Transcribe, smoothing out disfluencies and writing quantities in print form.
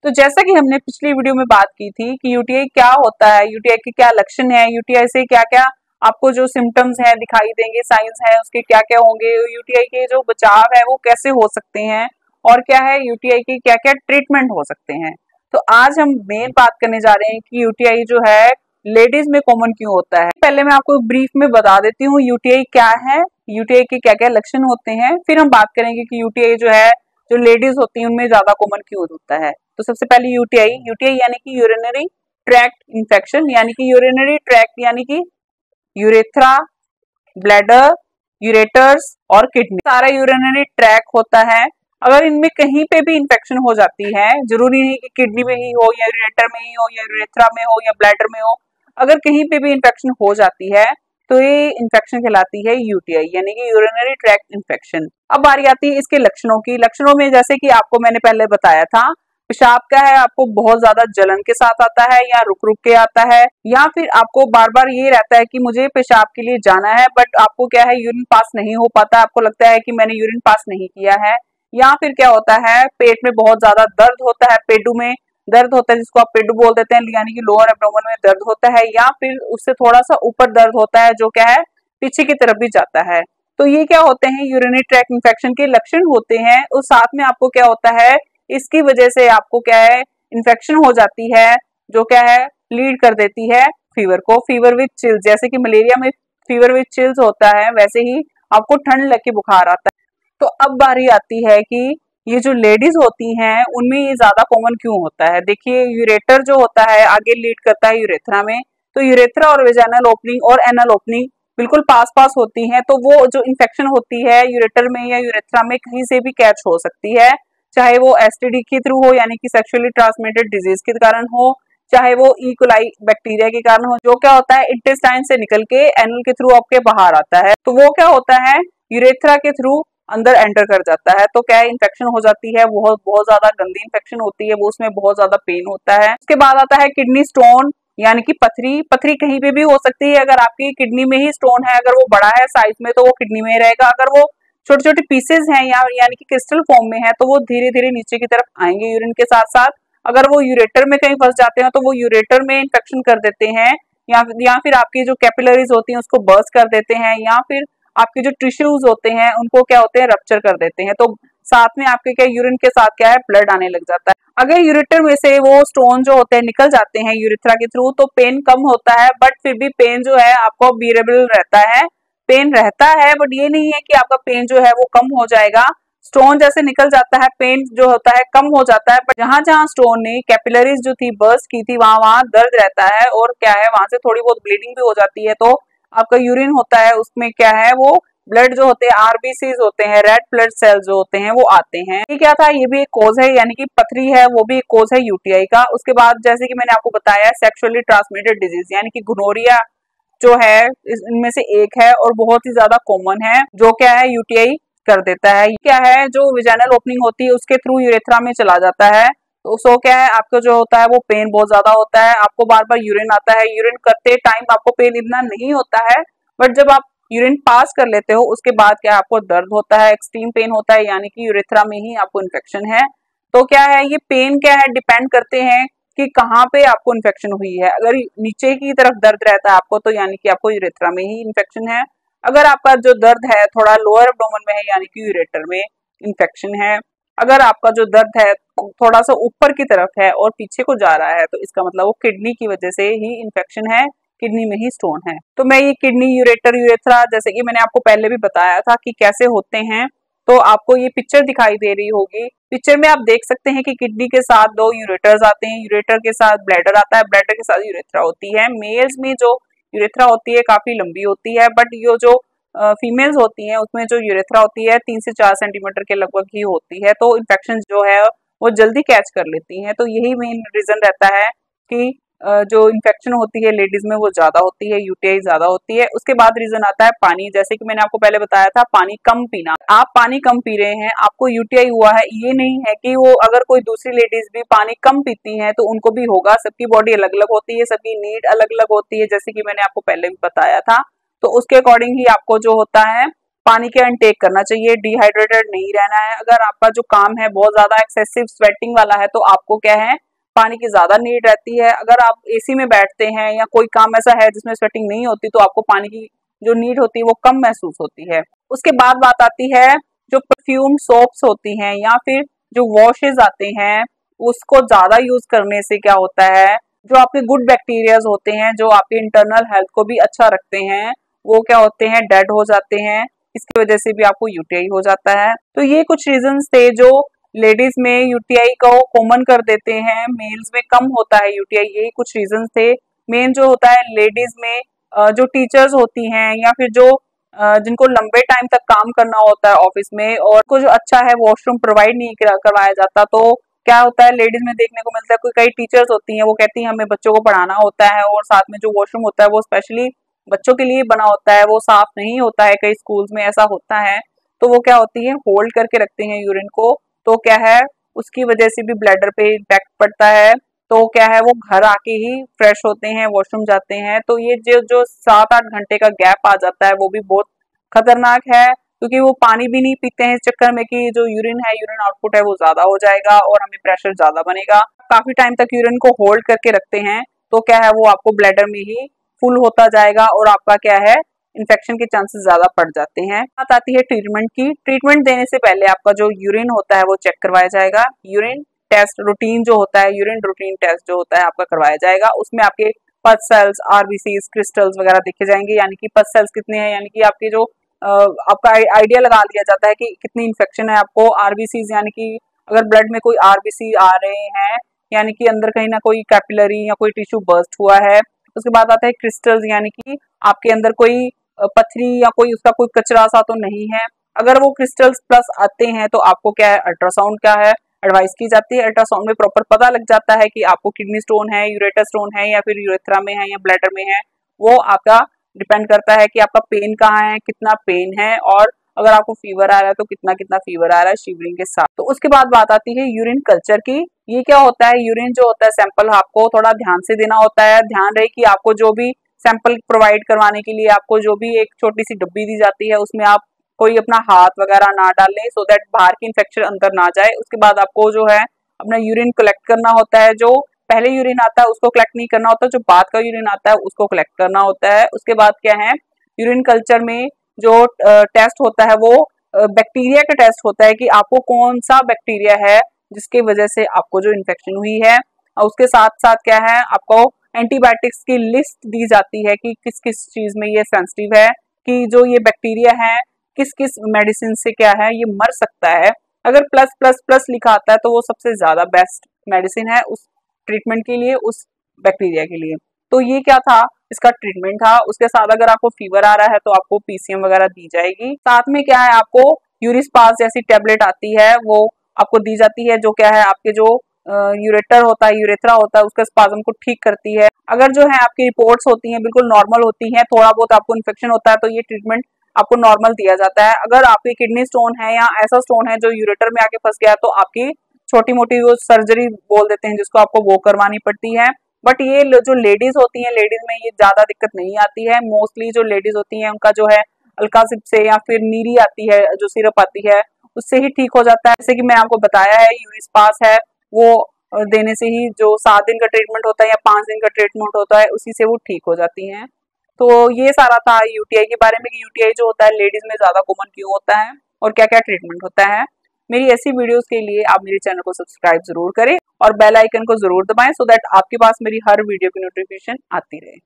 तो जैसा कि हमने पिछली वीडियो में बात की थी कि यूटीआई क्या होता है, यूटीआई के क्या लक्षण है, यूटीआई से क्या क्या आपको जो सिम्टम्स हैं दिखाई देंगे, साइंस हैं उसके क्या क्या होंगे, यूटीआई के जो बचाव है वो कैसे हो सकते हैं और क्या है यूटीआई के क्या क्या ट्रीटमेंट हो सकते हैं। तो आज हम मेन बात करने जा रहे हैं कि यूटीआई जो है लेडीज में कॉमन क्यों होता है। पहले मैं आपको ब्रीफ में बता देती हूँ यूटीआई क्या है, यूटीआई के क्या क्या लक्षण होते हैं, फिर हम बात करेंगे कि यूटीआई जो है जो लेडीज होती हैं उनमें ज्यादा कॉमन क्यों होता है। तो सबसे पहले यूटीआई, यूटीआई यानी कि यूरिनरी ट्रैक्ट इंफेक्शन, यानी कि यूरिनरी ट्रैक्ट यानी कि यूरेथ्रा, ब्लैडर, यूरेटर्स और किडनी, सारा यूरिनरी ट्रैक होता है। अगर इनमें कहीं पे भी इंफेक्शन हो जाती है, जरूरी नहीं कि किडनी में ही हो या यूरेटर में ही हो या यूरेथ्रा में हो या ब्लैडर में हो, अगर कहीं पे भी इंफेक्शन हो जाती है तो ये इंफेक्शन कहलाती है यूटीआई यानी कि यूरिनरी ट्रैक्ट इंफेक्शन। अब बारी आती है इसके लक्षणों की। लक्षणों में जैसे कि आपको मैंने पहले बताया था, पेशाब क्या है आपको बहुत ज्यादा जलन के साथ आता है या रुक रुक के आता है, या फिर आपको बार बार ये रहता है कि मुझे पेशाब के लिए जाना है बट आपको क्या है यूरिन पास नहीं हो पाता, आपको लगता है कि मैंने यूरिन पास नहीं किया है। या फिर क्या होता है पेट में बहुत ज्यादा दर्द होता है, पेडू में दर्द होता है जिसको आप पेडू बोल देते हैं, यानी कि लोअर एब्डोमेन में दर्द होता है, या फिर उससे थोड़ा सा ऊपर दर्द होता है जो क्या है पीछे की तरफ भी जाता है। तो ये क्या होते हैं यूरिनरी ट्रैक्ट इंफेक्शन के लक्षण होते हैं। और साथ में आपको क्या होता है इसकी वजह से आपको क्या है इन्फेक्शन हो जाती है जो क्या है लीड कर देती है फीवर को, फीवर विद चिल्स। जैसे कि मलेरिया में फीवर विद चिल्स होता है वैसे ही आपको ठंड लग के बुखार आता है। तो अब बारी आती है कि ये जो लेडीज होती हैं उनमें ये ज्यादा कॉमन क्यों होता है। देखिए यूरेटर जो होता है आगे लीड करता है यूरेथ्रा में, तो यूरेथ्रा और वेजाइनल ओपनिंग और एनल ओपनिंग बिल्कुल पास पास होती हैं, तो वो जो इन्फेक्शन होती है यूरेटर में या यूरेथ्रा में कहीं से भी कैच हो सकती है, चाहे वो एसटीडी के थ्रू हो यानी कि सेक्सुअली ट्रांसमिटेड डिजीज के कारण हो, चाहे वो ई कोलाई बैक्टीरिया के कारण हो, जो क्या होता है इंटेस्टाइन से निकल के एनल के थ्रू आपके बाहर आता है, तो वो क्या होता है यूरेथ्रा के थ्रू अंदर एंटर कर जाता है। तो क्या है इन्फेक्शन हो जाती है, बहुत बहुत ज्यादा गंदी इन्फेक्शन होती है, वो उसमें बहुत ज्यादा पेन होता है। उसके बाद आता है किडनी स्टोन यानी कि पथरी। पथरी कहीं पे भी हो सकती है, अगर आपकी किडनी में ही स्टोन है, अगर वो बड़ा है साइज में तो वो किडनी में ही रहेगा, अगर वो छोटे छोटे पीसेज हैं या यानी कि क्रिस्टल फॉर्म में है तो वो धीरे धीरे नीचे की तरफ आएंगे यूरिन के साथ साथ। अगर वो यूरेटर में कहीं फंस जाते हैं तो वो यूरेटर में इन्फेक्शन कर देते हैं, या फिर आपकी जो कैपिलरीज होती हैं उसको बर्स्ट कर देते हैं, या फिर आपके जो टिश्यूज होते हैं उनको क्या होते हैं रप्चर कर देते हैं। तो साथ में आपके क्या यूरिन के साथ क्या है ब्लड आने लग जाता है। अगर यूरेटर में से वो स्टोन जो होते हैं निकल जाते हैं यूरेथ्रा के थ्रू तो पेन कम होता है, बट फिर भी पेन जो है आपको बियरेबल रहता है, पेन रहता है, बट ये नहीं है कि आपका पेन जो है वो कम हो जाएगा। स्टोन जैसे निकल जाता है पेन जो होता है कम हो जाता है, बट जहां जहां स्टोन ने कैपिलरीज जो थी बर्स्ट की थी वहां वहां दर्द रहता है और क्या है वहां से थोड़ी बहुत ब्लीडिंग भी हो जाती है। तो आपका यूरिन होता है उसमें क्या है वो ब्लड जो होते हैं आरबीसीज होते हैं, रेड ब्लड सेल्स जो होते हैं वो आते हैं। ये क्या था, ये भी एक कोज है यानी कि पथरी है, वो भी एक कोज है यूटीआई का। उसके बाद जैसे कि मैंने आपको बताया सेक्सुअली ट्रांसमिटेड डिजीज यानी कि गोनोरिया जो है इनमें से एक है और बहुत ही ज्यादा कॉमन है, जो क्या है यूटीआई कर देता है। क्या है जो विजाइनल ओपनिंग होती है उसके थ्रू यूरेथ्रा में चला जाता है, तो सो क्या है आपको जो होता है वो पेन बहुत ज्यादा होता है, आपको बार बार यूरिन आता है, यूरिन करते टाइम आपको पेन इतना नहीं होता है, बट जब आप यूरिन पास कर लेते हो उसके बाद क्या आपको दर्द होता है, एक्सट्रीम पेन होता है, यानी कि यूरेथ्रा में ही आपको इन्फेक्शन है। तो क्या है ये पेन क्या है डिपेंड करते हैं कि कहाँ पे आपको इन्फेक्शन हुई है। अगर नीचे की तरफ दर्द रहता है आपको तो यानी कि आपको यूरेथ्रा में ही इन्फेक्शन है। अगर आपका जो दर्द है थोड़ा लोअर एब्डोमेन में है यानी कि यूरेटर में इन्फेक्शन है। अगर आपका जो दर्द है थोड़ा सा ऊपर की तरफ है और पीछे को जा रहा है तो इसका मतलब वो किडनी की वजह से ही इन्फेक्शन है, किडनी में ही स्टोन है। तो मैं ये किडनी यूरेटर यूरेथ्रा जैसे कि मैंने आपको पहले भी बताया था कि कैसे होते हैं, तो आपको ये पिक्चर दिखाई दे रही होगी। पिक्चर में आप देख सकते हैं कि किडनी के साथ दो यूरेटर्स आते हैं, यूरेटर के साथ ब्लैडर आता है, ब्लैडर के साथ यूरेथ्रा होती है। मेल्स में जो यूरेथ्रा होती है काफी लंबी होती है, बट ये जो फीमेल्स होती हैं उसमें जो यूरेथ्रा होती है 3 से 4 सेंटीमीटर के लगभग ही होती है, तो इन्फेक्शन जो है वो जल्दी कैच कर लेती हैं। तो यही मेन रीजन रहता है कि जो इन्फेक्शन होती है लेडीज में वो ज्यादा होती है, यूटीआई ज्यादा होती है। उसके बाद रीजन आता है पानी, जैसे कि मैंने आपको पहले बताया था पानी कम पीना। आप पानी कम पी रहे हैं आपको यूटीआई हुआ है, ये नहीं है कि वो अगर कोई दूसरी लेडीज भी पानी कम पीती हैं तो उनको भी होगा। सबकी बॉडी अलग अलग होती है, सबकी नीड अलग अलग होती है, जैसे कि मैंने आपको पहले भी बताया था। तो उसके अकॉर्डिंग ही आपको जो होता है पानी के इनटेक करना चाहिए, डिहाइड्रेटेड नहीं रहना है। अगर आपका जो काम है बहुत ज्यादा एक्सेसिव स्वेटिंग वाला है तो आपको क्या है, पानी की ज्यादा नीड रहती है। अगर आप एसी में बैठते हैं या कोई काम ऐसा है जिसमें स्वेटिंग नहीं होती तो आपको पानी की जो नीड होती है वो कम महसूस होती है। उसके बाद बात आती है जो परफ्यूम सोप्स होती हैं या फिर जो वॉशेज आते हैं, उसको ज्यादा यूज करने से क्या होता है, जो आपके गुड बैक्टीरियाज होते हैं जो आपके इंटरनल हेल्थ को भी अच्छा रखते हैं, वो क्या होते हैं, डेड हो जाते हैं। इसकी वजह से भी आपको यूटीआई हो जाता है। तो ये कुछ रीजंस थे जो लेडीज में यूटीआई को कॉमन कर देते हैं, मेल्स में कम होता है यूटीआई। यही कुछ रीजंस थे। मेन जो होता है लेडीज में जो टीचर्स होती हैं या फिर जो जिनको लंबे टाइम तक काम करना होता है ऑफिस में और कुछ अच्छा है वॉशरूम प्रोवाइड नहीं करवाया जाता, तो क्या होता है लेडीज में देखने को मिलता है कोई कई टीचर्स होती हैं वो कहती हैं हमें बच्चों को पढ़ाना होता है और साथ में जो वॉशरूम होता है वो स्पेशली बच्चों के लिए बना होता है, वो साफ नहीं होता है, कई स्कूल्स में ऐसा होता है। तो वो क्या होती है, होल्ड करके रखते हैं यूरिन को, तो क्या है उसकी वजह से भी ब्लैडर पे इम्पैक्ट पड़ता है। तो क्या है वो घर आके ही फ्रेश होते हैं, वॉशरूम जाते हैं, तो ये जो जो 7-8 घंटे का गैप आ जाता है वो भी बहुत खतरनाक है, क्योंकि वो पानी भी नहीं पीते हैं इस चक्कर में कि जो यूरिन है, यूरिन आउटपुट है वो ज्यादा हो जाएगा और हमें प्रेशर ज्यादा बनेगा। काफी टाइम तक यूरिन को होल्ड करके रखते हैं तो क्या है वो आपको ब्लैडर में ही फुल होता जाएगा और आपका क्या है इन्फेक्शन के चांसेस ज्यादा बढ़ जाते हैं। बात आती है ट्रीटमेंट की। ट्रीटमेंट देने से पहले आपका जो यूरिन होता है वो चेक करवाया जाएगा। यूरिन टेस्ट रूटीन जो होता है, यूरिन रूटीन टेस्ट जो होता है आपका करवाया जाएगा। उसमें आपके पस सेल्स, आरबीसीज, क्रिस्टल्स वगैरह देखे जाएंगे, यानी कि पस सेल्स कितने हैं, यानी कि आपके जो आपका आइडिया लगा लिया जाता है कि कितनी इन्फेक्शन है आपको। आरबीसीज यानी कि अगर ब्लड में कोई आरबीसी आ रहे हैं यानी कि अंदर कहीं ना कोई कैपिलरी या कोई टिश्यू बर्स्ट हुआ है। उसके बाद आता है क्रिस्टल्स, यानी कि आपके अंदर कोई पथरी या कोई उसका कोई कचरा सा तो नहीं है। अगर वो क्रिस्टल्स प्लस आते हैं तो आपको क्या है अल्ट्रासाउंड क्या है एडवाइस की जाती है। अल्ट्रासाउंड में प्रॉपर पता लग जाता है कि आपको किडनी स्टोन है, यूरेटर स्टोन है या फिर यूरेथ्रा में है या ब्लैडर में है। वो आपका डिपेंड करता है कि आपका पेन कहाँ है, कितना पेन है, और अगर आपको फीवर आ रहा है तो कितना कितना फीवर आ रहा है शिवरिंग के साथ। तो उसके बाद बात आती है यूरिन कल्चर की। ये क्या होता है, यूरिन जो होता है सैंपल आपको थोड़ा ध्यान से देना होता है। ध्यान रहे कि आपको जो भी सैंपल प्रोवाइड करवाने के लिए आपको जो भी एक छोटी सी डब्बी दी जाती है उसमें आप कोई अपना हाथ वगैरह ना डालें, सो दैट बाहर की इन्फेक्शन अंदर ना जाए। उसके बाद आपको जो है अपना यूरिन कलेक्ट करना होता है। जो पहले यूरिन आता है उसको कलेक्ट नहीं करना होता, जो बाद का यूरिन आता है उसको कलेक्ट करना होता है। उसके बाद क्या है यूरिन कल्चर में जो टेस्ट होता है वो बैक्टीरिया का टेस्ट होता है कि आपको कौन सा बैक्टीरिया है जिसकी वजह से आपको जो इन्फेक्शन हुई है। और उसके साथ साथ क्या है आपको एंटीबायोटिक्स की लिस्ट दी जाती है कि किस किस चीज में ये सेंसिटिव है, कि जो ये बैक्टीरिया है किस किस मेडिसिन से क्या है ये मर सकता है। अगर प्लस प्लस प्लस लिखा आता है तो वो सबसे ज्यादा बेस्ट मेडिसिन है उस ट्रीटमेंट के लिए, उस बैक्टीरिया के लिए। तो ये क्या था, इसका ट्रीटमेंट था। उसके साथ अगर आपको फीवर आ रहा है तो आपको पीसीएम वगैरह दी जाएगी। साथ में क्या है आपको यूरिस्पास जैसी टेबलेट आती है वो आपको दी जाती है, जो क्या है आपके जो यूरेटर होता है, यूरेथ्रा होता है, उसका स्पाज्म को ठीक करती है। अगर जो है आपकी रिपोर्ट्स होती हैं बिल्कुल नॉर्मल होती हैं, थोड़ा बहुत आपको इन्फेक्शन होता है तो ये ट्रीटमेंट आपको नॉर्मल दिया जाता है। अगर आपकी किडनी स्टोन है या ऐसा स्टोन है जो यूरेटर में आके फंस गया तो आपकी छोटी मोटी वो सर्जरी बोल देते हैं जिसको आपको वो करवानी पड़ती है। बट ये जो लेडीज होती हैं, लेडीज में ये ज्यादा दिक्कत नहीं आती है। मोस्टली जो लेडीज होती हैं उनका जो है अल्कासिब से या फिर नीरी आती है जो सिरप आती है उससे ही ठीक हो जाता है। जैसे कि मैं आपको बताया है यूरिस्पास है वो देने से ही जो 7 दिन का ट्रीटमेंट होता है या 5 दिन का ट्रीटमेंट होता है उसी से वो ठीक हो जाती हैं। तो ये सारा था यूटीआई के बारे में कि यूटीआई जो होता है लेडीज में ज्यादा कॉमन क्यों होता है और क्या क्या ट्रीटमेंट होता है। मेरी ऐसी वीडियोस के लिए आप मेरे चैनल को सब्सक्राइब जरूर करें और बेल आइकन को जरूर दबाएं, सो दैट आपके पास मेरी हर वीडियो की नोटिफिकेशन आती रहे।